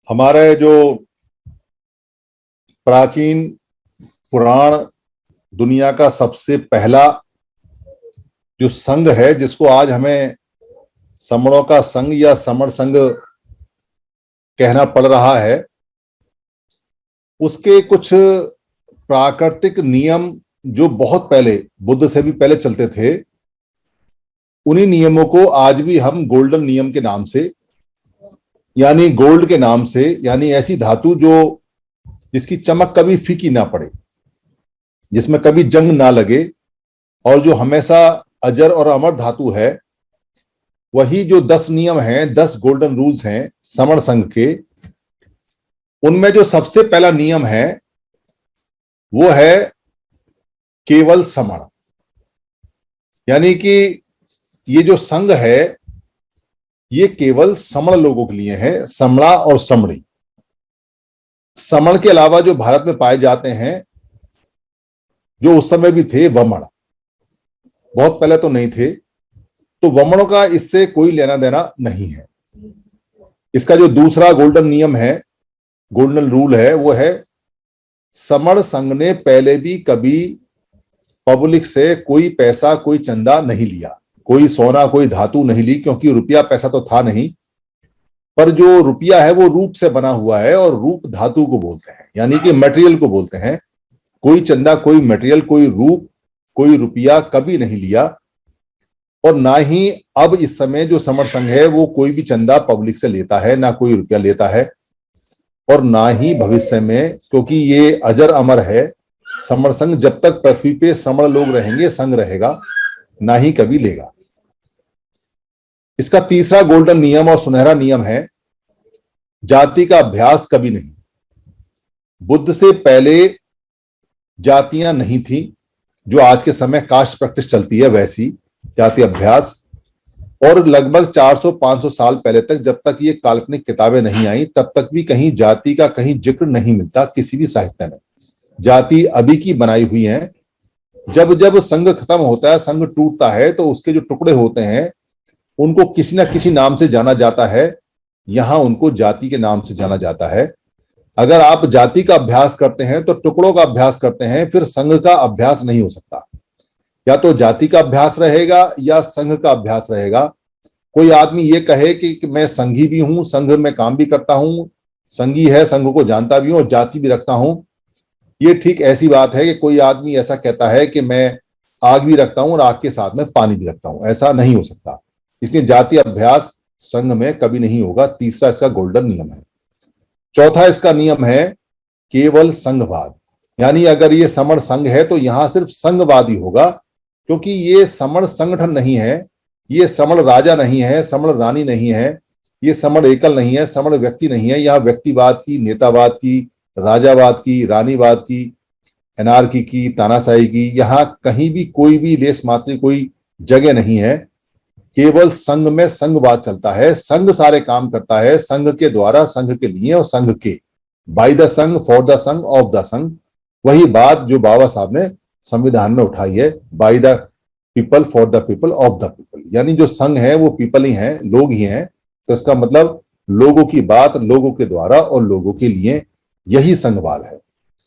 हमारे जो प्राचीन पुराण दुनिया का सबसे पहला जो संघ है, जिसको आज हमें समणों का संघ या समण संघ कहना पड़ रहा है, उसके कुछ प्राकृतिक नियम जो बहुत पहले, बुद्ध से भी पहले चलते थे, उन्हीं नियमों को आज भी हम गोल्डन नियम के नाम से, यानी गोल्ड के नाम से, यानी ऐसी धातु जो जिसकी चमक कभी फीकी ना पड़े, जिसमें कभी जंग ना लगे और जो हमेशा अजर और अमर धातु है, वही जो 10 नियम हैं, 10 गोल्डन रूल्स हैं समण संघ के, उनमें जो सबसे पहला नियम है वो है केवल समण। यानी कि ये जो संघ है ये केवल समण लोगों के लिए है, समणा और समणी। समण के अलावा जो भारत में पाए जाते हैं, जो उस समय भी थे वमण, बहुत पहले तो नहीं थे, तो वमणों का इससे कोई लेना देना नहीं है। इसका जो दूसरा गोल्डन नियम है, गोल्डन रूल है, वो है समण संघ ने पहले भी कभी पब्लिक से कोई पैसा, कोई चंदा नहीं लिया, कोई सोना, कोई धातु नहीं ली, क्योंकि रुपया पैसा तो था नहीं। पर जो रुपया है वो रूप से बना हुआ है, और रूप धातु को बोलते हैं, यानी कि मटेरियल को बोलते हैं। कोई चंदा, कोई मटेरियल, कोई रूप, कोई रुपया कभी नहीं लिया। और ना ही अब इस समय जो समण संघ है वो कोई भी चंदा पब्लिक से लेता है, ना कोई रुपया लेता है, और ना ही भविष्य में, क्योंकि ये अजर अमर है समण संघ। जब तक पृथ्वी पे समण लोग रहेंगे, संघ रहेगा, ना ही कभी लेगा। इसका तीसरा गोल्डन नियम और सुनहरा नियम है जाति का अभ्यास कभी नहीं। बुद्ध से पहले जातियां नहीं थी, जो आज के समय कास्ट प्रैक्टिस चलती है वैसी जाति अभ्यास। और लगभग 400-500 साल पहले तक, जब तक ये काल्पनिक किताबें नहीं आई, तब तक भी कहीं जाति का कहीं जिक्र नहीं मिलता किसी भी साहित्य में। जाति अभी की बनाई हुई है। जब जब संघ खत्म होता है, संघ टूटता है, तो उसके जो टुकड़े होते हैं उनको किसी ना किसी नाम से जाना जाता है। यहां उनको जाति के नाम से जाना जाता है। अगर आप जाति का अभ्यास करते हैं तो टुकड़ों का अभ्यास करते हैं, फिर संघ का अभ्यास नहीं हो सकता। या तो जाति का अभ्यास रहेगा या संघ का अभ्यास रहेगा। कोई आदमी ये कहे कि मैं संघी भी हूं, संघ में काम भी करता हूं, संघी है, संघ को जानता भी हूं और जाति भी रखता हूं, ये ठीक ऐसी बात है कि कोई आदमी ऐसा कहता है कि मैं आग भी रखता हूं और आग के साथ में पानी भी रखता हूं। ऐसा नहीं हो सकता। इसलिए जाति अभ्यास संघ में कभी नहीं होगा। तीसरा इसका गोल्डन नियम है। चौथा इसका नियम है केवल संघवाद। यानी अगर ये समण संघ है तो यहां सिर्फ संघवादी होगा, क्योंकि ये समण संगठन नहीं है, ये समण राजा नहीं है, समण रानी नहीं है, ये समण एकल नहीं है, समण व्यक्ति नहीं है। यहां व्यक्तिवाद की, नेतावाद की, राजावाद की, रानीवाद की, एनार्की की, तानाशाही की, यहां कहीं भी कोई भी लेस मात्र कोई जगह नहीं है। केवल संघ में संघवाद चलता है। संघ सारे काम करता है, संघ के द्वारा, संघ के लिए और संघ के, बाय द संघ, फॉर द संघ, ऑफ द संघ। वही बात जो बाबा साहब ने संविधान में उठाई है, by the people, for the people, of the people. यानी जो संघ है वो पीपल ही है, लोग ही हैं। तो इसका मतलब लोगों की बात, लोगों के द्वारा और लोगों के लिए, यही संघवाद है।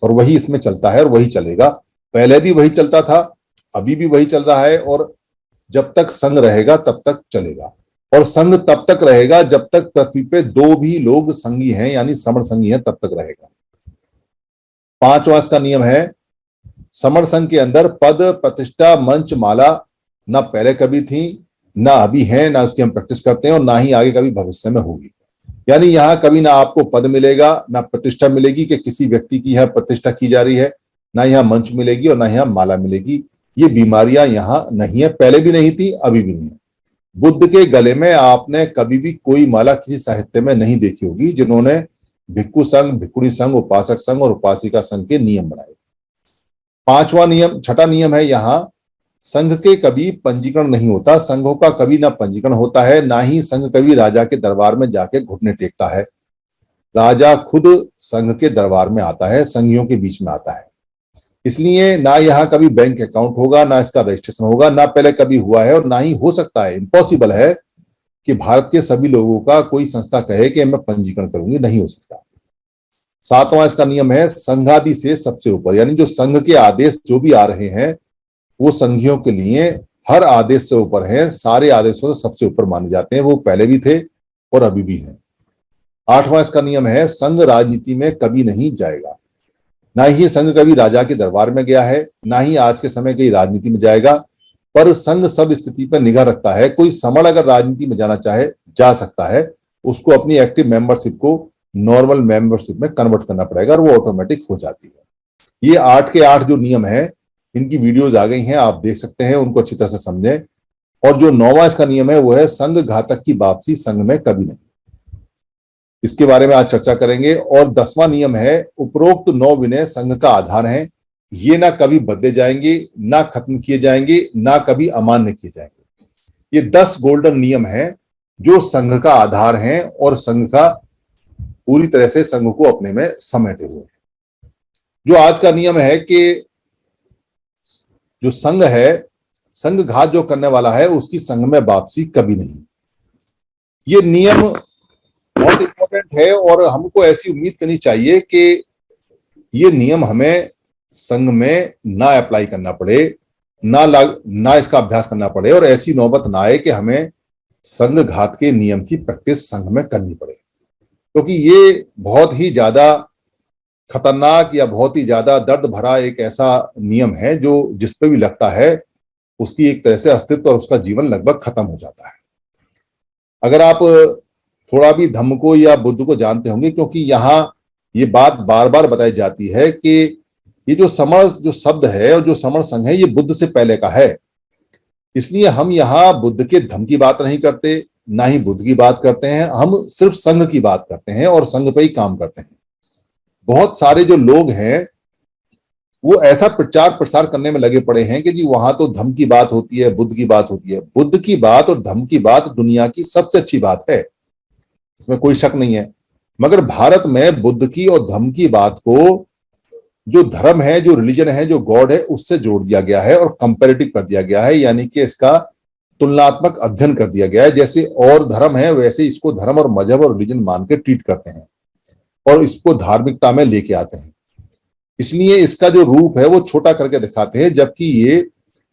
और वही इसमें चलता है और वही चलेगा। पहले भी वही चलता था, अभी भी वही चल रहा है, और जब तक संघ रहेगा तब तक चलेगा। और संघ तब तक रहेगा जब तक पृथ्वी पे 2 भी लोग संघी हैं, यानी समण संघी हैं, तब तक रहेगा। 5वां इसका नियम है समण संघ के अंदर पद, प्रतिष्ठा, मंच, माला ना पहले कभी थी, ना अभी है, ना उसकी हम प्रैक्टिस करते हैं, और ना ही आगे कभी भविष्य में होगी। यानी यहां कभी ना आपको पद मिलेगा, ना प्रतिष्ठा मिलेगी कि किसी व्यक्ति की यहां प्रतिष्ठा की जा रही है, ना यहां मंच मिलेगी और ना यहां माला मिलेगी। ये बीमारियां यहां नहीं है, पहले भी नहीं थी, अभी भी नहीं है। बुद्ध के गले में आपने कभी भी कोई माला किसी साहित्य में नहीं देखी होगी जिन्होंने भिक्खु संघ, भिक्खुणी संघ, उपासक संघ और उपासिका संघ के नियम बनाए। 5वां नियम, छठा नियम है यहां संघ के कभी पंजीकरण नहीं होता। संघों का कभी ना पंजीकरण होता है, ना ही संघ कभी राजा के दरबार में जाके घुटने टेकता है। राजा खुद संघ के दरबार में आता है, संघियों के बीच में आता है। इसलिए ना यहाँ कभी बैंक अकाउंट होगा, ना इसका रजिस्ट्रेशन होगा, ना पहले कभी हुआ है और ना ही हो सकता है। इम्पॉसिबल है कि भारत के सभी लोगों का कोई संस्था कहे कि मैं पंजीकरण करूंगी, नहीं हो सकता। 7वां इसका नियम है संघादि से सबसे ऊपर, यानी जो संघ के आदेश जो भी आ रहे हैं वो संघियों के लिए हर आदेश से ऊपर हैं, सारे आदेशों से सबसे ऊपर माने जाते हैं। वो पहले भी थे और अभी भी हैं। 8वां इसका नियम है संघ राजनीति में कभी नहीं जाएगा। ना ही ये संघ कभी राजा के दरबार में गया है, ना ही आज के समय की राजनीति में जाएगा, पर संघ सब स्थिति पर निगाह रखता है। कोई समण अगर राजनीति में जाना चाहे जा सकता है, उसको अपनी एक्टिव मेंबरशिप को नॉर्मल मेंबरशिप में कन्वर्ट करना पड़ेगा और वो ऑटोमेटिक हो जाती है। ये 8 के 8 जो नियम है, इनकी वीडियोज आ गई हैं, आप देख सकते हैं, उनको अच्छी तरह से समझें। और जो 9वां इसका नियम है वो है संघ घातक की वापसी संघ में कभी नहीं। इसके बारे में आज चर्चा करेंगे। और 10वां नियम है उपरोक्त 9 विनय संघ का आधार है। ये ना कभी बदले जाएंगे, ना खत्म किए जाएंगे, ना कभी अमान्य किए जाएंगे। ये 10 गोल्डन नियम है जो संघ का आधार हैं और संघ का पूरी तरह से संघ को अपने में समेटे हुए हैं। जो आज का नियम है कि जो संघ है, संघ घात जो करने वाला है उसकी संघ में वापसी कभी नहीं। ये नियम बहुत इंपॉर्टेंट है और हमको ऐसी उम्मीद करनी चाहिए कि ये नियम हमें संघ में ना अप्लाई करना पड़े, ना इसका अभ्यास करना पड़े और ऐसी नौबत ना आए कि हमें संघ घात के नियम की प्रैक्टिस संघ में करनी पड़े, क्योंकि ये बहुत ही ज्यादा खतरनाक या बहुत ही ज्यादा दर्द भरा एक ऐसा नियम है जो जिस पे भी लगता है उसकी एक तरह से अस्तित्व और उसका जीवन लगभग खत्म हो जाता है। अगर आप थोड़ा भी धम्म को या बुद्ध को जानते होंगे, क्योंकि यहाँ ये बात बार बार बताई जाती है कि ये जो समण जो शब्द है और जो समण संघ है ये बुद्ध से पहले का है। इसलिए हम यहाँ बुद्ध के धम्म की बात नहीं करते, ना ही बुद्ध की बात करते हैं, हम सिर्फ संघ की बात करते हैं और संघ पे ही काम करते हैं। बहुत सारे जो लोग हैं वो ऐसा प्रचार प्रसार करने में लगे पड़े हैं कि जी वहां तो धम्म की बात होती है, बुद्ध की बात होती है। बुद्ध की बात और धम्म की बात दुनिया की सबसे अच्छी बात है, इसमें कोई शक नहीं है। मगर भारत में बुद्ध की और धम्म की बात को जो धर्म है, जो रिलीजन है, जो गॉड है, उससे जोड़ दिया गया है और कंपैरेटिव कर दिया गया है, यानी कि इसका तुलनात्मक अध्ययन कर दिया गया है। जैसे और धर्म है वैसे इसको धर्म और मजहब और रिलीजन मान के ट्रीट करते हैं और इसको धार्मिकता में लेके आते हैं। इसलिए इसका जो रूप है वो छोटा करके दिखाते हैं, जबकि ये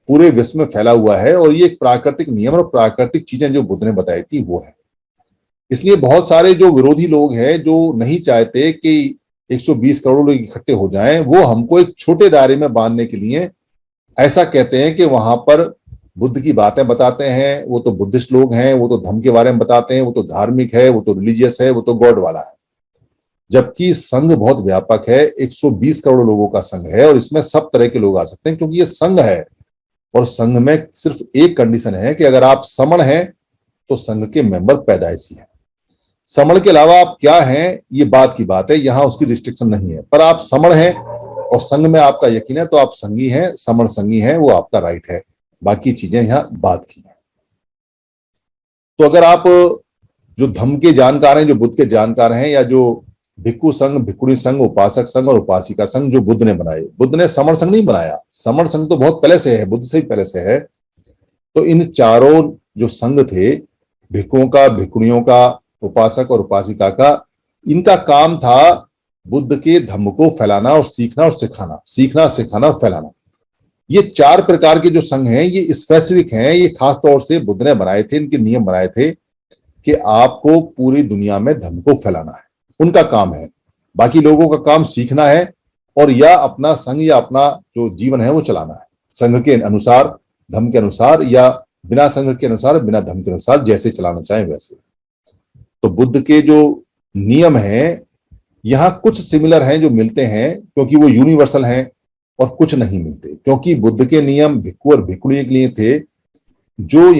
पूरे विश्व में फैला हुआ है और ये एक प्राकृतिक नियम और प्राकृतिक चीजें जो बुद्ध ने बताई थी वो है। इसलिए बहुत सारे जो विरोधी लोग हैं जो नहीं चाहते कि 120 करोड़ लोग इकट्ठे हो जाएं, वो हमको एक छोटे दायरे में बांधने के लिए ऐसा कहते हैं कि वहां पर बुद्ध की बातें बताते हैं, वो तो बुद्धिस्ट लोग हैं, वो तो धर्म के बारे में बताते हैं, वो तो धार्मिक है, वो तो रिलीजियस है, वो तो गॉड वाला है। जबकि संघ बहुत व्यापक है, 120 करोड़ लोगों का संघ है और इसमें सब तरह के लोग आ सकते हैं, क्योंकि ये संघ है और संघ में सिर्फ एक कंडीशन है कि अगर आप समण हैं तो संघ के मेंबर पैदाइशी हैं। समण के अलावा आप क्या हैं ये बात की बात है, यहां उसकी रिस्ट्रिक्शन नहीं है। पर आप समण हैं और संघ में आपका यकीन है तो आप संघी हैं, समण संघी हैं, वो आपका राइट है। बाकी चीजें यहां बात की हैं। तो अगर आप जो धम्म के जानकार हैं, जो बुद्ध के जानकार हैं, या जो भिक्खु संघ, भिक्खुणी संघ, उपासक संघ और उपासिका संघ जो बुद्ध ने बनाए, बुद्ध ने समण संघ नहीं बनाया, समण संघ तो बहुत पहले से है, बुद्ध से ही पहले से है। तो इन चारों जो संघ थे, भिक्खुओं का, भिक्खुणियों का, उपासक और उपासिका का, इनका काम था बुद्ध के धम्म को फैलाना और सीखना और सिखाना, सीखना, सिखाना और फैलाना। ये 4 प्रकार के जो संघ हैं ये स्पेसिफिक हैं, ये खास तौर से बुद्ध ने बनाए थे, इनके नियम बनाए थे कि आपको पूरी दुनिया में धम्म को फैलाना है, उनका काम है। बाकी लोगों का काम सीखना है और या अपना संघ या अपना जो जीवन है वो चलाना है, संघ के अनुसार, धम्म के अनुसार, या बिना संघ के अनुसार, बिना धम्म के अनुसार, जैसे चलाना चाहे वैसे। तो बुद्ध के जो नियम हैं यहां कुछ सिमिलर हैं जो मिलते हैं, क्योंकि वो यूनिवर्सल हैं, और कुछ नहीं मिलते, क्योंकि बुद्ध के नियम भिक्खु और भिक्खुणी के लिए थे जो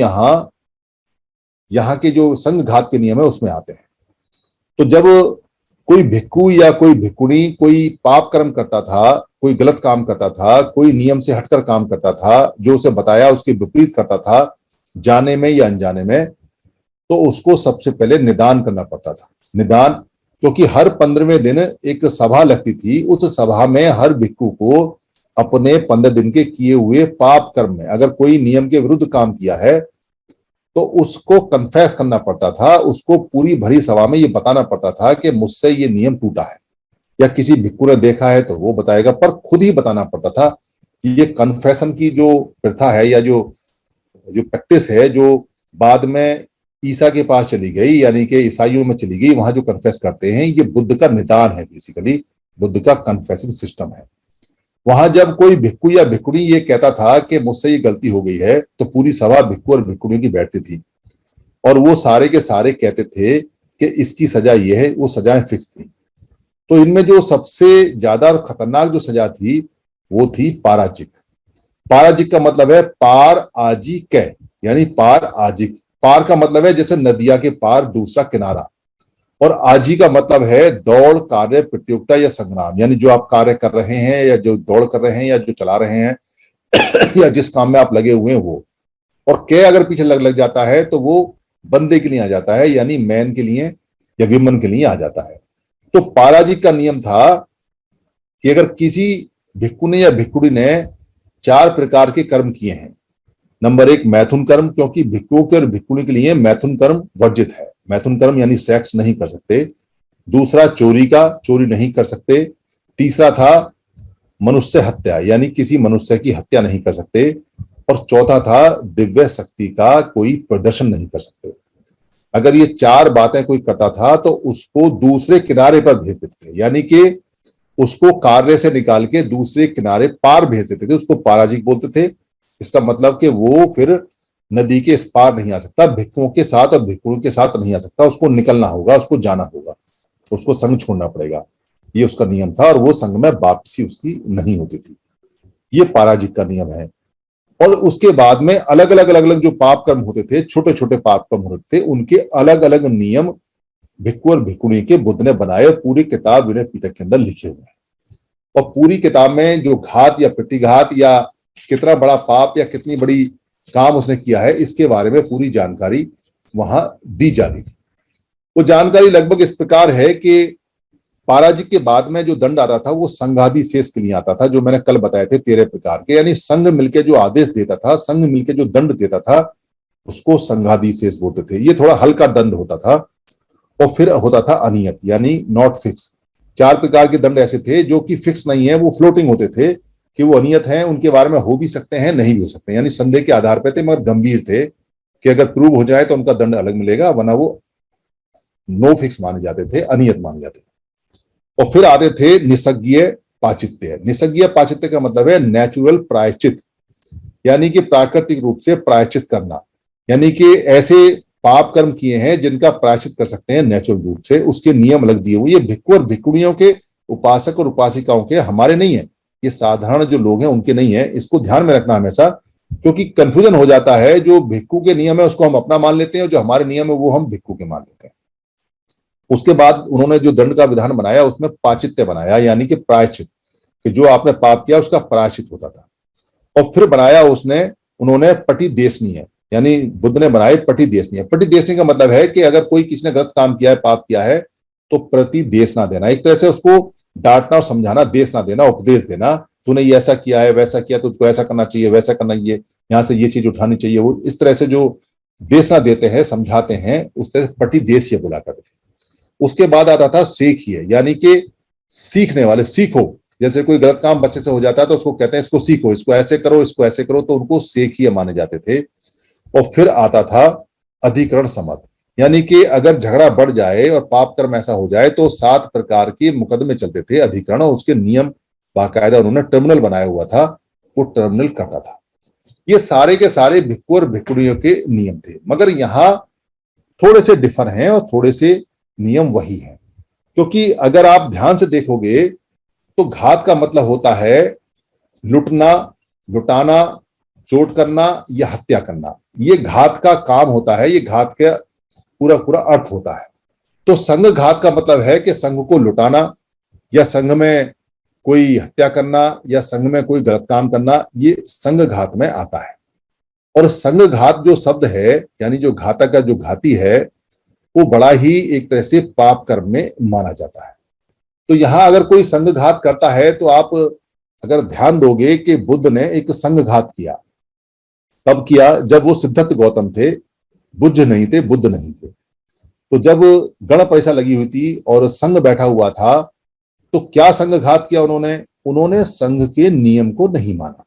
यहाँ के जो संघ घात के नियम है उसमें आते हैं। तो जब कोई भिक्खु या कोई भिक्खुणी कोई पाप कर्म करता था, कोई गलत काम करता था, कोई नियम से हटकर काम करता था, जो उसे बताया उसके विपरीत करता था, जाने में या अनजाने में, तो उसको सबसे पहले निदान करना पड़ता था। निदान, क्योंकि हर 15वें दिन एक सभा लगती थी, उस सभा में हर भिक्खु को अपने 15 दिन के किए हुए पाप कर्म में अगर कोई नियम के विरुद्ध काम किया है तो उसको कन्फेस करना पड़ता था, उसको पूरी भरी सभा में ये बताना पड़ता था कि मुझसे ये नियम टूटा है। या किसी भिक्खु ने देखा है तो वो बताएगा, पर खुद ही बताना पड़ता था। ये कन्फेशन की जो प्रथा है या जो जो प्रैक्टिस है, जो बाद में ईसा के पास चली गई, यानी कि ईसाइयों में चली गई, वहां जो कन्फेस करते हैं, ये बुद्ध का निदान है, बेसिकली बुद्ध का कन्फेसिंग सिस्टम है। वहां जब कोई भिक्खु या भिक्खुणी ये कहता था कि मुझसे ये गलती हो गई है, तो पूरी सभा भिक्खु और भिक्खुणियों की बैठती थी और वो सारे के सारे कहते थे कि इसकी सजा ये है। वो सजाएं फिक्स थी। तो इनमें जो सबसे ज्यादा और खतरनाक जो सजा थी वो थी पाराजिक। पाराजिक का मतलब है पार आजी कै, यानी पार आजिक। पार का मतलब है जैसे नदिया के पार दूसरा किनारा, और आजी का मतलब है दौड़, कार्य, प्रतियोगिता या संग्राम, यानी जो आप कार्य कर रहे हैं या जो दौड़ कर रहे हैं या जो चला रहे हैं या जिस काम में आप लगे हुए हैं वो। और कै अगर पीछे लग जाता है तो वो बंदे के लिए आ जाता है, यानी मैन के लिए या विमन के लिए आ जाता है। तो पाराजिक का नियम था कि अगर किसी भिक्खु ने या भिक्खुड़ी ने 4 प्रकार के कर्म किए हैं। नंबर 1 मैथुन कर्म, क्योंकि भिक्खुओं के और भिक्खुणी के लिए मैथुन कर्म वर्जित है। मैथुन कर्म यानी सेक्स नहीं कर सकते। दूसरा चोरी का, चोरी नहीं कर सकते। तीसरा था मनुष्य हत्या, यानी किसी मनुष्य की हत्या नहीं कर सकते। और चौथा था दिव्य शक्ति का कोई प्रदर्शन नहीं कर सकते। अगर ये 4 बातें कोई करता था तो उसको दूसरे किनारे पर भेज देते थे, यानी कि उसको कार्य से निकाल के दूसरे किनारे पार भेज देते थे। उसको पाराजिक बोलते थे। इसका मतलब कि वो फिर नदी के इस पार नहीं आ सकता, भिक्खुओं के साथ और भिक्खुओं के साथ नहीं आ सकता। उसको निकलना होगा, उसको जाना होगा, उसको संघ छोड़ना पड़ेगा। ये उसका नियम था और वो संघ में वापसी उसकी नहीं होती थी। ये पाराजिक का नियम है। और उसके बाद में अलग अलग जो पाप कर्म होते थे, छोटे छोटे पाप कर्म होते थे, उनके अलग अलग नियम भिक्खु और भिक्खुणी के बुद्ध ने बनाए और पूरी किताब विनय पिटक के अंदर लिखे हुए हैं। और पूरी किताब में जो घात या प्रतिघात या कितना बड़ा पाप या कितनी बड़ी काम उसने किया है, इसके बारे में पूरी जानकारी वहां दी जा रही थी। वो जानकारी लगभग इस प्रकार है कि पाराजिक के बाद में जो दंड आता था वो संघादि शेष के लिए आता था, जो मैंने कल बताए थे 13 प्रकार के। यानी संघ मिलके जो आदेश देता था, संघ मिलके जो दंड देता था, उसको संघादि शेष बोलते थे। ये थोड़ा हल्का दंड होता था। और फिर होता था अनियत, यानी नॉट फिक्स। 4 प्रकार के दंड ऐसे थे जो कि फिक्स नहीं है, वो फ्लोटिंग होते थे कि वो अनियत हैं, उनके बारे में हो भी सकते हैं, नहीं भी हो सकते, यानी संदेह के आधार पर थे, मगर गंभीर थे कि अगर प्रूव हो जाए तो उनका दंड अलग मिलेगा, वरना वो नो फिक्स माने जाते थे, अनियत माने जाते थे। और फिर आते थे निसग्गीय पाचित्य। निसग्गीय पाचित्य का मतलब है नेचुरल प्रायश्चित, यानी कि प्राकृतिक रूप से प्रायश्चित करना, यानी कि ऐसे पाप कर्म किए हैं जिनका प्रायश्चित कर सकते हैं नेचुरल रूप से, उसके नियम अलग दिए हुए। ये भिक्खु और भिक्खुणियों के, उपासक और उपासिकाओं के, हमारे नहीं है, ये साधारण जो लोग हैं उनके नहीं है। इसको ध्यान में रखना हमेशा, क्योंकि कंफ्यूजन हो जाता है। जो भिक्खु के नियम है उसको हम अपना मान लेते हैं, और जो हमारे नियम है वो हम भिक्खु के मान लेते हैं। उसके बाद उन्होंने जो दंड का विधान बनाया उसमें पाचित्य बनाया, यानी कि प्रायश्चित, कि जो आपने पाप किया उसका प्रायश्चित होता था। और फिर बनाया उन्होंने पटी देशनीय, यानी बुद्ध ने बनाए पटी देशनीय। पटी देशनीय का मतलब है कि अगर कोई किसी ने गलत काम किया है, पाप किया है, तो प्रति देश ना देना, एक तरह से उसको डांटना और समझाना, देश ना देना, उपदेश देना। तूने ये ऐसा किया है, वैसा किया, तो तुझको ऐसा करना चाहिए, वैसा करना, ये यहाँ से ये चीज उठानी चाहिए। वो इस तरह से जो देश ना देते हैं, समझाते हैं, उस तरह से पटी देश ये बोला करते थे। उसके बाद आता था सीखिए, यानी कि सीखने वाले, सीखो। जैसे कोई गलत काम बच्चे से हो जाता है तो उसको कहते हैं इसको सीखो, इसको ऐसे करो, इसको ऐसे करो, तो उनको सीखिए माने जाते थे। और फिर आता था अधिकरण सम्मत, यानी कि अगर झगड़ा बढ़ जाए और पाप कर्म ऐसा हो जाए तो 7 प्रकार के मुकदमे चलते थे अधिकरण, और उसके नियम बाकायदा उन्होंने टर्मिनल बनाया हुआ था, वो टर्मिनल करता था। ये सारे के सारे भिक्खु और भिक्खुणियों के नियम थे, मगर यहाँ थोड़े से डिफर हैं और थोड़े से नियम वही है। क्योंकि अगर आप ध्यान से देखोगे तो घात का मतलब होता है लुटना, लुटाना, चोट करना या हत्या करना। ये घात का काम होता है, ये घात का पूरा पूरा अर्थ होता है। तो संघ घात का मतलब है कि संघ को लुटाना या संघ में कोई हत्या करना या संघ में कोई गलत काम करना, ये संघ घात में आता है। और संघ घात जो शब्द है, यानी जो घातक का जो घाती है, वो बड़ा ही एक तरह से पाप कर्म में माना जाता है। तो यहां अगर कोई संघ घात करता है तो आप अगर ध्यान दोगे कि बुद्ध ने एक संघ घात किया। कब किया? जब वो सिद्धार्थ गौतम थे, बुद्ध नहीं थे, बुद्ध नहीं थे। तो जब गण परीक्षा लगी हुई थी और संघ बैठा हुआ था, तो क्या संघघात किया उन्होंने संघ के नियम को नहीं माना।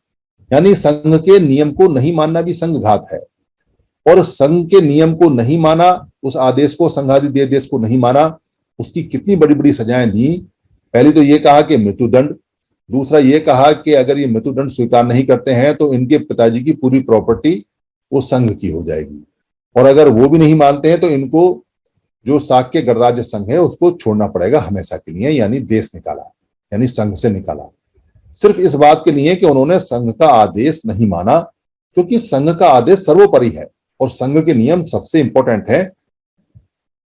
यानी संघ के नियम को नहीं मानना भी संघघात है। और संघ के नियम को नहीं माना, उस आदेश को, संघादि आदेश को नहीं माना, उसकी कितनी बड़ी बड़ी सजाएं दी। पहले तो ये कहा कि मृत्युदंड, दूसरा ये कहा कि अगर ये मृत्युदंड स्वीकार नहीं करते हैं तो इनके पिताजी की पूरी प्रॉपर्टी वो संघ की हो जाएगी, और अगर वो भी नहीं मानते हैं तो इनको जो शाक्य गणराज्य संघ है उसको छोड़ना पड़ेगा हमेशा के लिए। यानी देश निकाला, यानी संघ से निकाला, सिर्फ इस बात के लिए कि उन्होंने संघ का आदेश नहीं माना, क्योंकि संघ का आदेश सर्वोपरि है और संघ के नियम सबसे इंपॉर्टेंट है।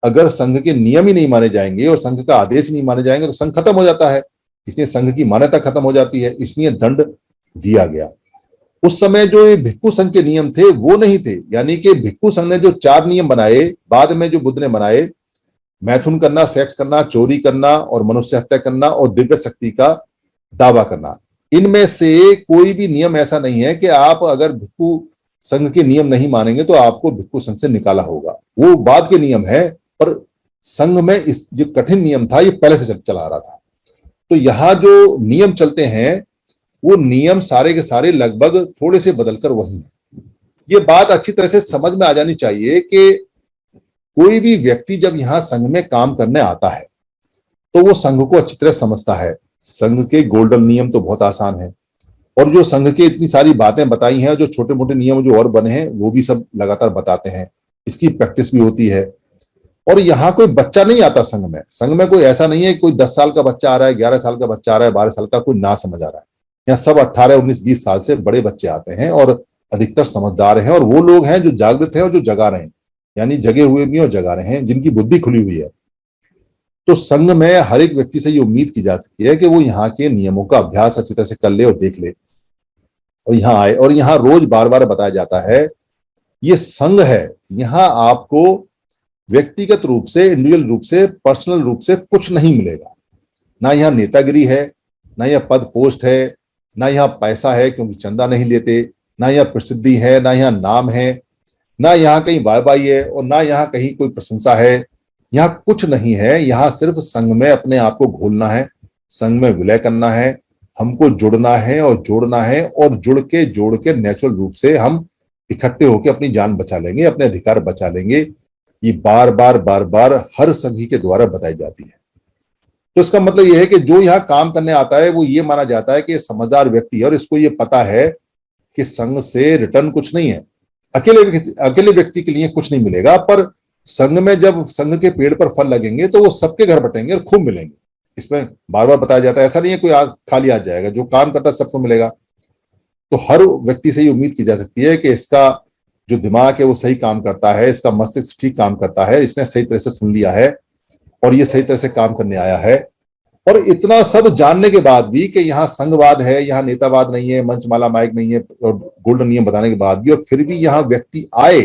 अगर संघ के नियम ही नहीं माने जाएंगे और संघ का आदेश ही नहीं माने जाएंगे तो संघ खत्म हो जाता है, इसलिए संघ की मान्यता खत्म हो जाती है, इसलिए दंड दिया गया। उस समय जो ये भिक्खु संघ के नियम थे वो नहीं थे, यानी कि भिक्खु संघ ने जो 4 नियम बनाए, बाद में जो बुद्ध ने बनाए, मैथुन करना, सेक्स करना, चोरी करना और मनुष्य हत्या करना और दिव्य शक्ति का दावा करना, इनमें से कोई भी नियम ऐसा नहीं है कि आप अगर भिक्खु संघ के नियम नहीं मानेंगे तो आपको भिक्खु संघ से निकाला होगा। वो बाद के नियम है, पर संघ में इस जो कठिन नियम था ये पहले से चला आ रहा था। तो यहाँ जो नियम चलते हैं वो नियम सारे के सारे लगभग थोड़े से बदलकर वही है। ये बात अच्छी तरह से समझ में आ जानी चाहिए कि कोई भी व्यक्ति जब यहाँ संघ में काम करने आता है तो वो संघ को अच्छी तरह समझता है। संघ के गोल्डन नियम तो बहुत आसान है, और जो संघ के इतनी सारी बातें बताई हैं, जो छोटे मोटे नियम जो और बने हैं वो भी सब लगातार बताते हैं, इसकी प्रैक्टिस भी होती है। और यहाँ कोई बच्चा नहीं आता संघ में, संघ में कोई ऐसा नहीं है कोई 10 साल का बच्चा आ रहा है, 11 साल का बच्चा आ रहा है, 12 साल का कोई ना समझ आ रहा है। यहाँ सब 18, 19, 20 साल से बड़े बच्चे आते हैं और अधिकतर समझदार हैं, और वो लोग हैं जो जागृत हैं और जो जगा रहे हैं, यानी जगे हुए भी और जगा रहे हैं, जिनकी बुद्धि खुली हुई है। तो संघ में हर एक व्यक्ति से ये उम्मीद की जा सकती है कि वो यहाँ के नियमों का अभ्यास अच्छी तरह से कर ले और देख ले और यहाँ आए। और यहाँ रोज बार बार बताया जाता है ये संघ है, यहाँ आपको व्यक्तिगत रूप से, इंडिविजुअल रूप से, पर्सनल रूप से कुछ नहीं मिलेगा। ना यहाँ नेतागिरी है, ना यहाँ पद पोस्ट है, ना यहाँ पैसा है क्योंकि चंदा नहीं लेते, ना यहाँ प्रसिद्धि है, ना यहाँ नाम है, ना यहाँ कहीं वाह वाही है, और ना यहाँ कहीं कोई प्रशंसा है। यहाँ कुछ नहीं है, यहाँ सिर्फ संघ में अपने आप को घोलना है, संघ में विलय करना है, हमको जुड़ना है और जोड़ना है, और जोड़ के नेचुरल रूप से हम इकट्ठे होकर अपनी जान बचा लेंगे, अपने अधिकार बचा लेंगे। ये बार बार हर संघी के द्वारा बताई जाती है। तो इसका मतलब यह है कि जो यहाँ काम करने आता है वो ये माना जाता है कि समझदार व्यक्ति है और इसको ये पता है कि संघ से रिटर्न कुछ नहीं है, अकेले व्यक्ति के लिए कुछ नहीं मिलेगा, पर संघ में जब संघ के पेड़ पर फल लगेंगे तो वो सबके घर बटेंगे और खूब मिलेंगे। इसमें बार बार बताया जाता है, ऐसा नहीं है कोई खाली आ जाएगा, जो काम करता है सबको मिलेगा। तो हर व्यक्ति से ये उम्मीद की जा सकती है कि इसका जो दिमाग है वो सही काम करता है, इसका मस्तिष्क ठीक काम करता है, इसने सही तरह से सुन लिया है और ये सही तरह से काम करने आया है। और इतना सब जानने के बाद भी कि यहाँ संघवाद है, यहाँ नेतावाद नहीं है, मंचमाला माइक नहीं है, और गोल्डन नियम बताने के बाद भी, और फिर भी यहाँ व्यक्ति आए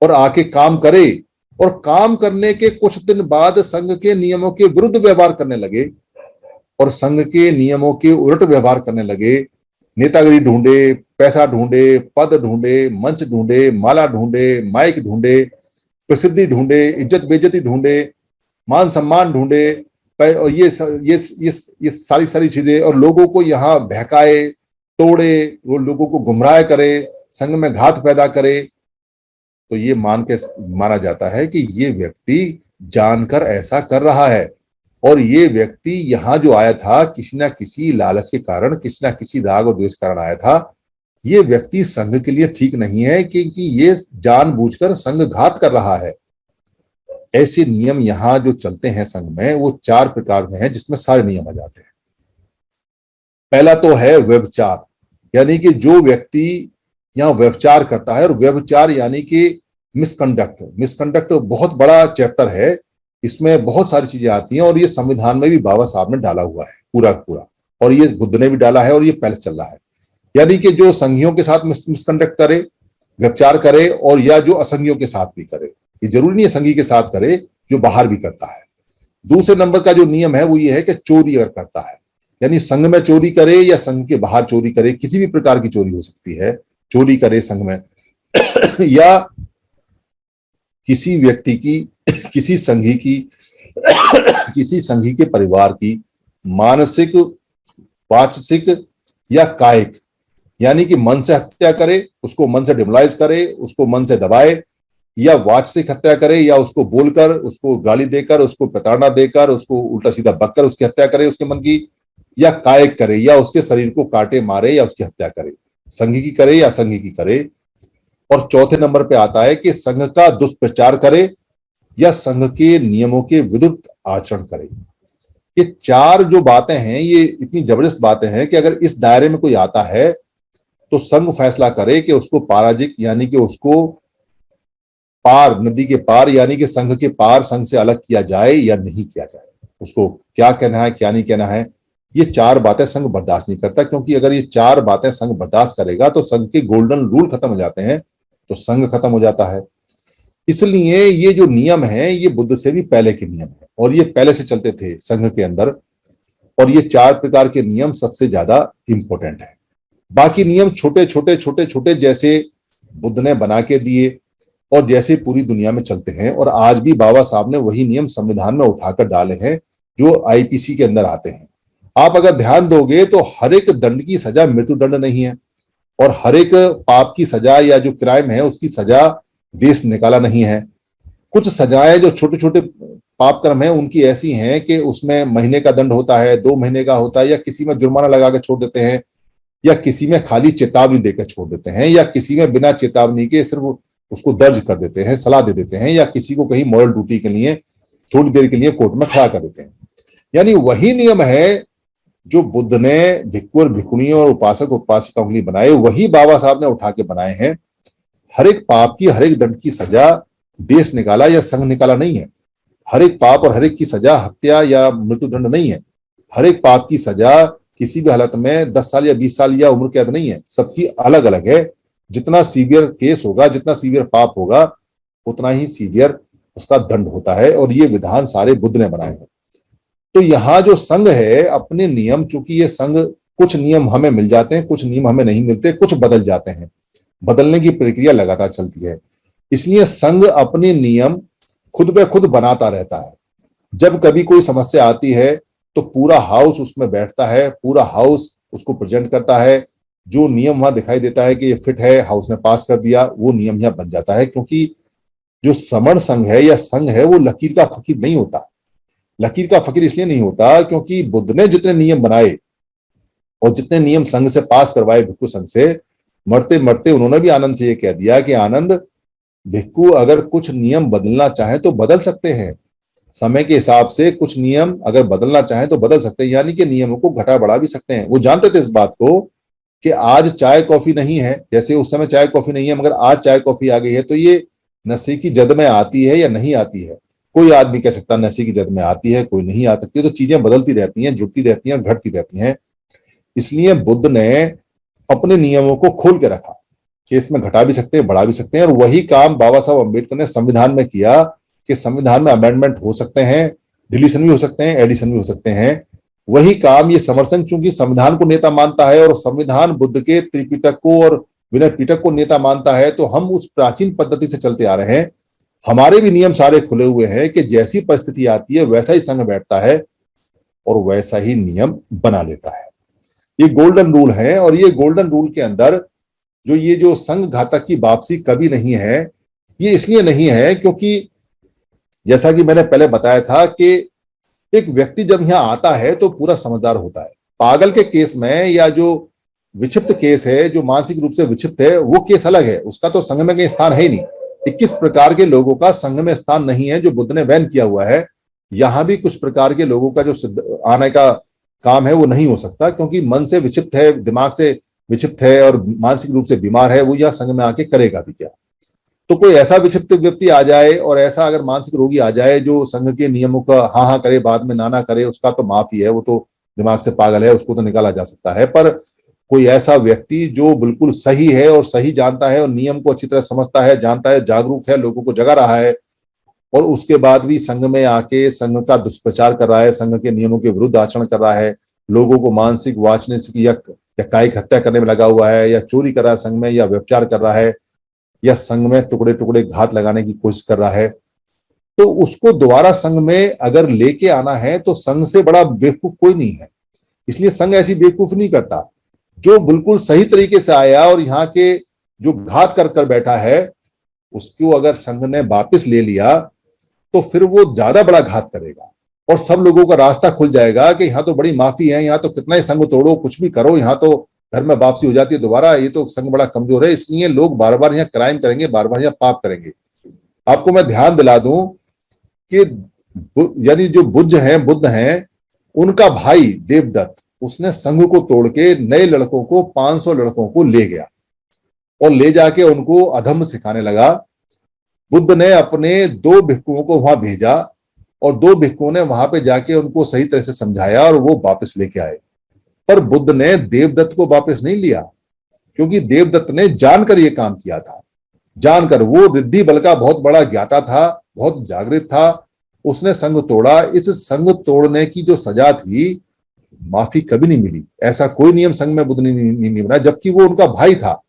और आके काम करे, और काम करने के कुछ दिन बाद संघ के नियमों के विरुद्ध व्यवहार करने लगे और संघ के नियमों के उलट व्यवहार करने लगे। नेतागिरी ढूंढे, पैसा ढूंढे, पद ढूंढे, मंच ढूंढे, माला ढूंढे, माइक ढूंढे, प्रसिद्धि ढूंढे, इज्जत बेइज्जती ढूंढे, मान सम्मान ढूंढे, और ये सारी चीजें, और लोगों को यहाँ बहकाए, तोड़े, वो लोगों को गुमराह करे, संघ में घात पैदा करे। तो ये माना जाता है कि ये व्यक्ति जानकर ऐसा कर रहा है, और ये व्यक्ति यहाँ जो आया था किसी ना किसी लालच के कारण, किसी ना किसी राग और द्वेष कारण आया था। ये व्यक्ति संघ के लिए ठीक नहीं है, क्योंकि ये जानबूझकर संघ घात कर रहा है। ऐसे नियम यहाँ जो चलते हैं संघ में वो 4 प्रकार में है, जिसमें सारे नियम आ जाते हैं। पहला तो है व्यभिचार, यानी कि जो व्यक्ति यहाँ व्यभिचार करता है, और व्यभिचार यानी कि मिसकंडक्ट बहुत बड़ा चैप्टर है, इसमें बहुत सारी चीजें आती हैं, और ये संविधान में भी बाबा साहब ने डाला हुआ है पूरा, और ये बुद्ध ने भी डाला है, और ये पहले चल रहा है। यानी कि जो संघियों के साथ मिसकंडक्ट करे, व्यभिचार करे, और या जो असंघियों के साथ भी करे, ये जरूरी नहीं है संघी के साथ करे, जो बाहर भी करता है। दूसरे नंबर का जो नियम है वो ये है कि चोरी अगर करता है, यानी संघ में चोरी करे या संघ के बाहर चोरी करे, किसी भी प्रकार की चोरी हो सकती है, चोरी करे संघ में या किसी व्यक्ति की, किसी संघी की, किसी संघी के परिवार की मानसिक, वाचसिक या कायिक, यानी कि मन से हत्या करे, उसको मन से डिमोलाइज करे, उसको मन से दबाए, या वाचसिक हत्या करे, या उसको बोलकर, उसको गाली देकर, उसको प्रताड़ना देकर, उसको उल्टा सीधा बककर उसकी हत्या करे उसके मन की, या कायिक करे, या उसके शरीर को काटे मारे या उसकी हत्या करे, संघ की करे या संघ की करे। और चौथे नंबर पे आता है कि संघ का दुष्प्रचार करे या संघ के नियमों के विरुद्ध आचरण करे। ये चार जो बातें हैं ये इतनी जबरदस्त बातें हैं कि अगर इस दायरे में कोई आता है तो संघ फैसला करे कि उसको पराजित, यानी कि उसको पार, नदी के पार यानी कि संघ के पार, संघ से अलग किया जाए या नहीं किया जाए, उसको क्या कहना है क्या नहीं कहना है। ये चार बातें संघ बर्दाश्त नहीं करता, क्योंकि अगर ये चार बातें संघ बर्दाश्त करेगा तो संघ के गोल्डन रूल खत्म हो जाते हैं, तो संघ खत्म हो जाता है। इसलिए ये जो नियम है ये बुद्ध से भी पहले के नियम है और ये पहले से चलते थे संघ के अंदर, और ये चार प्रकार के नियम सबसे ज्यादा इंपॉर्टेंट है। बाकी नियम छोटे छोटे छोटे छोटे जैसे बुद्ध ने बना के दिए और जैसे पूरी दुनिया में चलते हैं, और आज भी बाबा साहब ने वही नियम संविधान में उठाकर डाले हैं जो आईपीसी के अंदर आते हैं। आप अगर ध्यान दोगे तो हर एक दंड की सजा मृत्यु दंड नहीं है, और हर एक पाप की सजा या जो क्राइम है उसकी सजा देश निकाला नहीं है। कुछ सजाएं जो छोटे छोटे पाप कर्म है उनकी ऐसी हैं कि उसमें महीने का दंड होता है, 2 महीने का होता है, या किसी में जुर्माना लगा के छोड़ देते हैं, या किसी में खाली चेतावनी देकर छोड़ देते हैं, या किसी में बिना चेतावनी के सिर्फ उसको दर्ज कर देते हैं, सलाह दे देते हैं, या किसी को कहीं मॉरल ड्यूटी के लिए थोड़ी देर के लिए कोर्ट में खड़ा कर देते हैं। यानी वही नियम है जो बुद्ध ने भिक्खु और भिक्खुणियों और उपासक उपासिकाओं के लिए बनाए, वही बाबा साहब ने उठा के बनाए हैं। हर एक पाप की, हर एक दंड की सजा देश निकाला या संघ निकाला नहीं है। हर एक पाप और हर एक की सजा हत्या या मृत्यु दंड नहीं है। हर एक पाप की सजा किसी भी हालत में 10 साल या 20 साल या उम्र कैद नहीं है, सबकी अलग अलग है। जितना सीवियर केस होगा, जितना सीवियर पाप होगा, उतना ही सीवियर उसका दंड होता है, और ये विधान सारे बुद्ध ने बनाए हैं। तो यहाँ जो संघ है अपने नियम, चूंकि ये संघ, कुछ नियम हमें मिल जाते हैं, कुछ नियम हमें नहीं मिलते, कुछ बदल जाते हैं, बदलने की प्रक्रिया लगातार चलती है। इसलिए संघ अपने नियम खुद ब खुद बनाता रहता है। जब कभी कोई समस्या आती है तो पूरा हाउस उसमें बैठता है, पूरा हाउस उसको प्रेजेंट करता है। जो नियम वहां दिखाई देता है कि ये फिट है, हाउस ने पास कर दिया, वो नियम यहाँ बन जाता है। क्योंकि जो समण संघ है या संघ है वो लकीर का फकीर नहीं होता। लकीर का फकीर इसलिए नहीं होता क्योंकि बुद्ध ने जितने नियम बनाए और जितने नियम संघ से पास करवाए, भिक्खु संघ से, मरते मरते उन्होंने भी आनंद से ये कह दिया कि आनंद, भिक्खु अगर कुछ नियम बदलना चाहे तो बदल सकते हैं, समय के हिसाब से कुछ नियम अगर बदलना चाहे तो बदल सकते हैं, यानी कि नियमों को घटा बढ़ा भी सकते हैं। वो जानते थे इस बात को कि आज चाय कॉफी नहीं है, जैसे उस समय चाय कॉफी नहीं है, मगर आज चाय कॉफी आ गई है, तो ये नशे की जद में आती है या नहीं आती है, कोई आदमी कह सकता नशे की जद में आती है, कोई नहीं आ सकती। तो चीजें बदलती रहती हैं, जुड़ती रहती हैं, घटती रहती हैं। इसलिए बुद्ध ने अपने नियमों को खोल के रखा कि इसमें घटा भी सकते हैं, बढ़ा भी सकते हैं। और वही काम बाबा साहब अम्बेडकर ने संविधान में किया कि संविधान में अमेंडमेंट हो सकते हैं, डिलीशन भी हो सकते हैं, एडिशन भी हो सकते हैं। वही काम ये समर संघ चूंकि संविधान को नेता मानता है और संविधान बुद्ध के त्रिपिटक को और विनय पिटक को नेता मानता है, तो हम उस प्राचीन पद्धति से चलते आ रहे हैं। हमारे भी नियम सारे खुले हुए हैं कि जैसी परिस्थिति आती है वैसा ही संघ बैठता है और वैसा ही नियम बना लेता है। ये गोल्डन रूल है, और ये गोल्डन रूल के अंदर जो संघ घातक की वापसी कभी नहीं है। ये इसलिए नहीं है क्योंकि जैसा कि मैंने पहले बताया था कि एक व्यक्ति जब यहां आता है तो पूरा समझदार होता है। पागल के केस में या जो विक्षिप्त केस है, जो मानसिक रूप से विक्षिप्त है, वो केस अलग है, उसका तो संघ में कहीं स्थान है ही नहीं। 21 प्रकार के लोगों का संघ में स्थान नहीं है जो बुद्ध ने बैन किया हुआ है। यहां भी कुछ प्रकार के लोगों का जो आने का काम है वो नहीं हो सकता, क्योंकि मन से विक्षिप्त है, दिमाग से विक्षिप्त है और मानसिक रूप से बीमार है, वो यह संघ में आके करेगा भी क्या। तो कोई ऐसा विक्षिप्त व्यक्ति आ जाए और ऐसा अगर मानसिक रोगी आ जाए जो संघ के नियमों का हाँ हाँ करे बाद में ना ना करे, उसका तो माफी है, वो तो दिमाग से पागल है, उसको तो निकाला जा सकता है। पर कोई ऐसा व्यक्ति जो बिल्कुल सही है और सही जानता है और नियम को अच्छी तरह समझता है, जानता है, जागरूक है, लोगों को जगा रहा है, और उसके बाद भी संघ में आके संघ का दुष्प्रचार कर रहा है, संघ के नियमों के विरुद्ध आचरण कर रहा है, लोगों को मानसिक वाचनिक या कायिक हत्या करने में लगा हुआ है, या चोरी कर रहा है संघ में, या व्यभिचार कर रहा है, या संघ में टुकड़े टुकड़े घात लगाने की कोशिश कर रहा है, तो उसको दोबारा संघ में अगर लेके आना है तो संघ से बड़ा बेवकूफ कोई नहीं है। इसलिए संघ ऐसी बेवकूफ नहीं करता। जो बिल्कुल सही तरीके से आया और यहाँ के जो घात कर कर बैठा है उसको अगर संघ ने वापस ले लिया तो फिर वो ज्यादा बड़ा घात करेगा और सब लोगों का रास्ता खुल जाएगा कि यहाँ तो बड़ी माफी है, यहाँ तो कितना ही संघ तोड़ो, कुछ भी करो, यहाँ तो घर में वापसी हो जाती है दोबारा, ये तो संघ बड़ा कमजोर है, इसलिए लोग बार बार यहाँ क्राइम करेंगे, बार बार यहाँ पाप करेंगे। आपको मैं ध्यान दिला दूं कि यानी जो बुद्ध हैं, उनका भाई देवदत्त उसने संघ को तोड़ के नए लड़कों को 500 लड़कों को ले गया और ले जाके उनको अधर्म सिखाने लगा। बुद्ध ने अपने 2 भिक्षुओं को वहां भेजा और 2 भिक्षुओं ने वहां पे जाके उनको सही तरह से समझाया और वो वापस लेके आए। पर बुद्ध ने देवदत्त को वापस नहीं लिया क्योंकि देवदत्त ने जानकर ये काम किया था। जानकर, वो रिद्धि बल का बहुत बड़ा ज्ञाता था, बहुत जागृत था, उसने संघ तोड़ा। इस संघ तोड़ने की जो सजा थी, माफी कभी नहीं मिली। ऐसा कोई नियम संघ में बुद्ध ने नहीं बनाया, जबकि वो उनका भाई था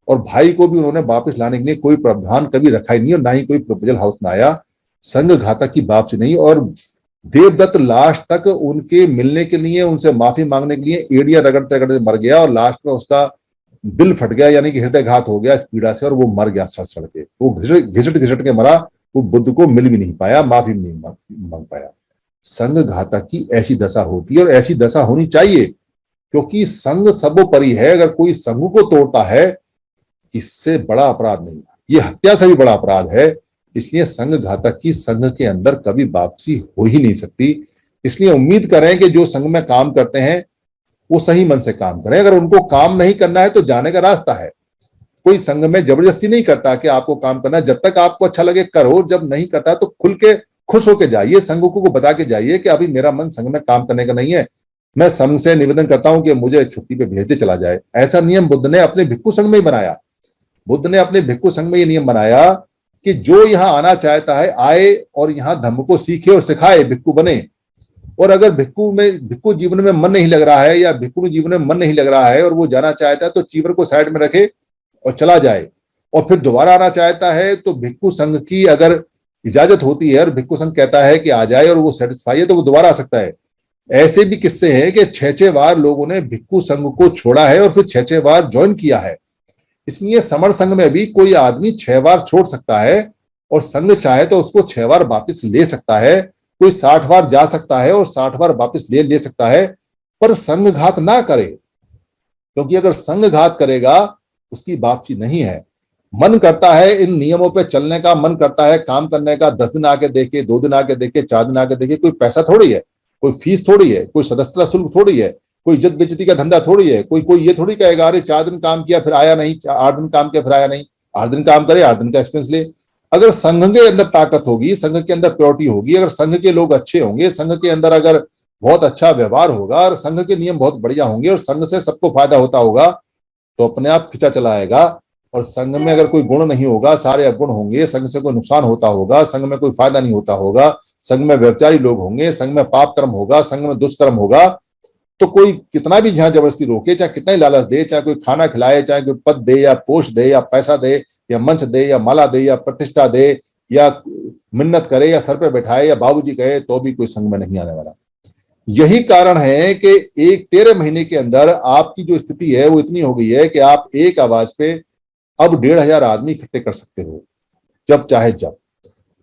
और भाई को भी उन्होंने वापस लाने के लिए कोई प्रावधान कभी रखा ही नहीं और ना ही कोई प्रपोजल हाउस में आया। संघ घातक की वापसी नहीं। और देवदत्त लास्ट तक उनके मिलने के लिए, उनसे माफी मांगने के लिए एड़िया रगड़ते रगड़ते मर गया और लास्ट में उसका दिल फट गया, यानी कि हृदय घात हो गया इस पीड़ा से और वो मर गया सड़ सड़ के। वो घिसट घिसट के मरा, वो बुद्ध को मिल भी नहीं पाया, माफी भी नहीं मांग पाया। संघ घातक की ऐसी दशा होती है और ऐसी दशा होनी चाहिए क्योंकि संघ सर्वोपरि है। अगर कोई संघ को तोड़ता है, इससे बड़ा अपराध नहीं है, ये हत्या से भी बड़ा अपराध है। इसलिए संघ घातक की संघ के अंदर कभी वापसी हो ही नहीं सकती। इसलिए उम्मीद करें कि जो संघ में काम करते हैं वो सही मन से काम करें। अगर उनको काम नहीं करना है तो जाने का रास्ता है। कोई संघ में जबरदस्ती नहीं करता कि आपको काम करना है, जब तक आपको अच्छा लगे करो, जब नहीं करता तो खुल के खुश होकर जाइए, संघ को बता के जाइए कि अभी मेरा मन संघ में काम करने का नहीं है, मैं संघ से निवेदन करता हूं कि मुझे छुट्टी पे भेज दे चला जाए। ऐसा नियम बुद्ध ने अपने भिक्षु संघ में ही बनाया। बुद्ध ने अपने भिक्षु संघ में ये नियम बनाया कि जो यहां आना चाहता है आए और यहां धम्म को सीखे और सिखाए, भिक्षु बने। और अगर भिक्षु जीवन में मन नहीं लग रहा है या भिक्षु जीवन में मन नहीं लग रहा है और वो जाना चाहता है तो चीवर को साइड में रखे और चला जाए। और फिर दोबारा आना चाहता है तो भिक्षु संघ की अगर इजाजत होती है और भिक्षु संघ कहता है कि आ जाए और वो सेटिस्फाई है तो वो दोबारा आ सकता है। ऐसे भी किस्से हैं कि 6-6 बार लोगों ने भिक्षु संघ को छोड़ा है और फिर 6-6 बार ज्वाइन किया है। इसलिए समर संघ में भी कोई आदमी 6 बार छोड़ सकता है और संघ चाहे तो उसको 6 बार वापस ले सकता है। कोई 60 बार जा सकता है और 60 बार वापस ले सकता है, पर संघ घात ना करे, क्योंकि अगर संघ घात करेगा उसकी वापसी नहीं है। मन करता है इन नियमों पे चलने का, मन करता है काम करने का, 10 दिन आके देखे, 2 दिन आके देखे, 4 दिन आके देखे। कोई पैसा थोड़ी है, कोई फीस थोड़ी है, कोई सदस्यता शुल्क थोड़ी है, कोई इज्जत बेइज्जती का धंधा थोड़ी है। कोई ये थोड़ी कहेगा अरे 4 दिन काम किया फिर आया नहीं, 8 दिन काम किया फिर आया नहीं। 8 दिन काम करे, 8 दिन का एक्सपेंस ले। अगर संघ के अंदर ताकत होगी, संघ के अंदर प्योरिटी होगी, अगर संघ के लोग अच्छे होंगे, संघ के अंदर अगर बहुत अच्छा व्यवहार होगा और संघ के नियम बहुत बढ़िया होंगे और संघ से सबको फायदा होता होगा तो अपने आप खिंचा चला आएगा। और संघ में अगर कोई गुण नहीं होगा, सारे अवगुण होंगे, संघ से कोई नुकसान होता होगा, संघ में कोई फायदा नहीं होता होगा, संघ में व्यभिचारी लोग होंगे, संघ में पाप कर्म होगा, संघ में दुष्कर्म होगा, तो कोई कितना भी जहां जबरदस्ती रोके, चाहे कितना ही लालच दे, चाहे कोई खाना खिलाए, चाहे कोई पद दे या पोस्ट दे या पैसा दे या मंच दे या माला दे या प्रतिष्ठा दे या मिन्नत करे या सर पे बैठाए या बाबूजी कहे, तो भी कोई संघ में नहीं आने वाला। यही कारण है कि 13 महीने के अंदर आपकी जो स्थिति है वो इतनी हो गई है कि आप एक आवाज पे अब 1,500 आदमी इकट्ठे कर सकते हो जब चाहे जब।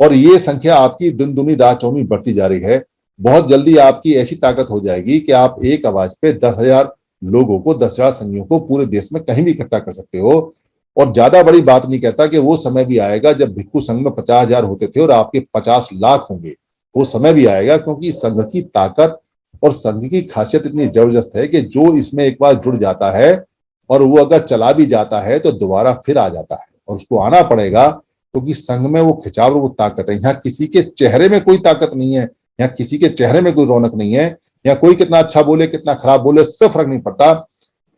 और ये संख्या आपकी दिन दुनी रात चौनी बढ़ती जा रही है। बहुत जल्दी आपकी ऐसी ताकत हो जाएगी कि आप एक आवाज पे 10,000 लोगों को, 10,000 संघियों को पूरे देश में कहीं भी इकट्ठा कर सकते हो। और ज्यादा बड़ी बात नहीं कहता कि वो समय भी आएगा जब भिक्षु संघ में 50,000 होते थे और आपके 50 लाख होंगे। वो समय भी आएगा क्योंकि संघ की ताकत और संघ की खासियत इतनी जबरदस्त है कि जो इसमें एक बार जुड़ जाता है और वो अगर चला भी जाता है तो दोबारा फिर आ जाता है और उसको आना पड़ेगा क्योंकि संघ में वो खिंचाव और वो ताकत है। यहाँ किसी के चेहरे में कोई ताकत नहीं है, यहाँ किसी के चेहरे में कोई रौनक नहीं है, यहाँ कोई कितना अच्छा बोले कितना खराब बोले उससे फर्क नहीं पड़ता।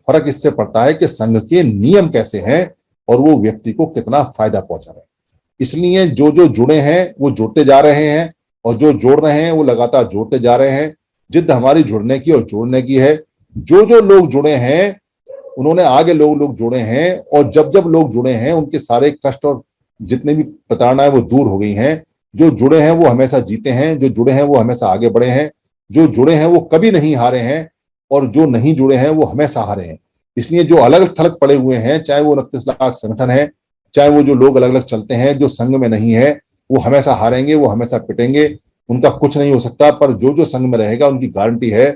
फर्क इससे पड़ता है कि संघ के नियम कैसे हैं और वो व्यक्ति को कितना फायदा पहुंचा रहे हैं। इसलिए जो जो जुड़े हैं वो जुड़ते जा रहे हैं और जो जोड़ रहे हैं वो लगातार जोड़ते जा रहे हैं। जिद हमारी जुड़ने की और जोड़ने की है। जो जो लोग जुड़े हैं उन्होंने आगे लोग जुड़े हैं और जब जब लोग जुड़े हैं उनके सारे कष्ट और जितने भी प्रताड़नाएं वो दूर हो गई हैं। जो जुड़े हैं वो हमेशा जीते हैं, जो जुड़े हैं वो हमेशा आगे बढ़े हैं, जो जुड़े हैं वो कभी नहीं हारे हैं, और जो नहीं जुड़े हैं वो हमेशा हारे हैं। इसलिए जो अलग थलग पड़े हुए हैं, चाहे वो 29 लाख संगठन है, चाहे वो जो लोग अलग अलग चलते हैं, जो संघ में नहीं है वो हमेशा हारेंगे, वो हमेशा पिटेंगे, उनका कुछ नहीं हो सकता। पर जो जो संघ में रहेगा उनकी गारंटी है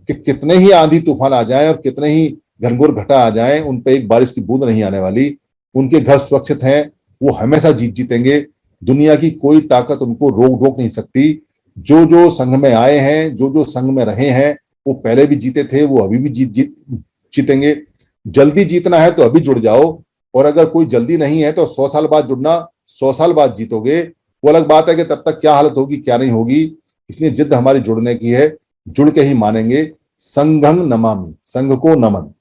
कि कितने ही आंधी तूफान आ जाए और कितने ही घनघोर घटा आ जाए, उन पे एक बारिश की बूंद नहीं आने वाली। उनके घर सुरक्षित हैं, वो हमेशा जीतेंगे। दुनिया की कोई ताकत उनको रोक नहीं सकती। जो जो संघ में आए हैं, जो जो संघ में रहे हैं, वो पहले भी जीते थे, वो अभी भी जीतेंगे। जल्दी जीतना है तो अभी जुड़ जाओ, और अगर कोई जल्दी नहीं है तो 100 साल बाद जुड़ना, 100 साल बाद जीतोगे। वो अलग बात है कि तब तक क्या हालत होगी क्या नहीं होगी। इसलिए जिद हमारी जुड़ने की है, जुड़ के ही मानेंगे। संघं नमामि, संघ को नमन।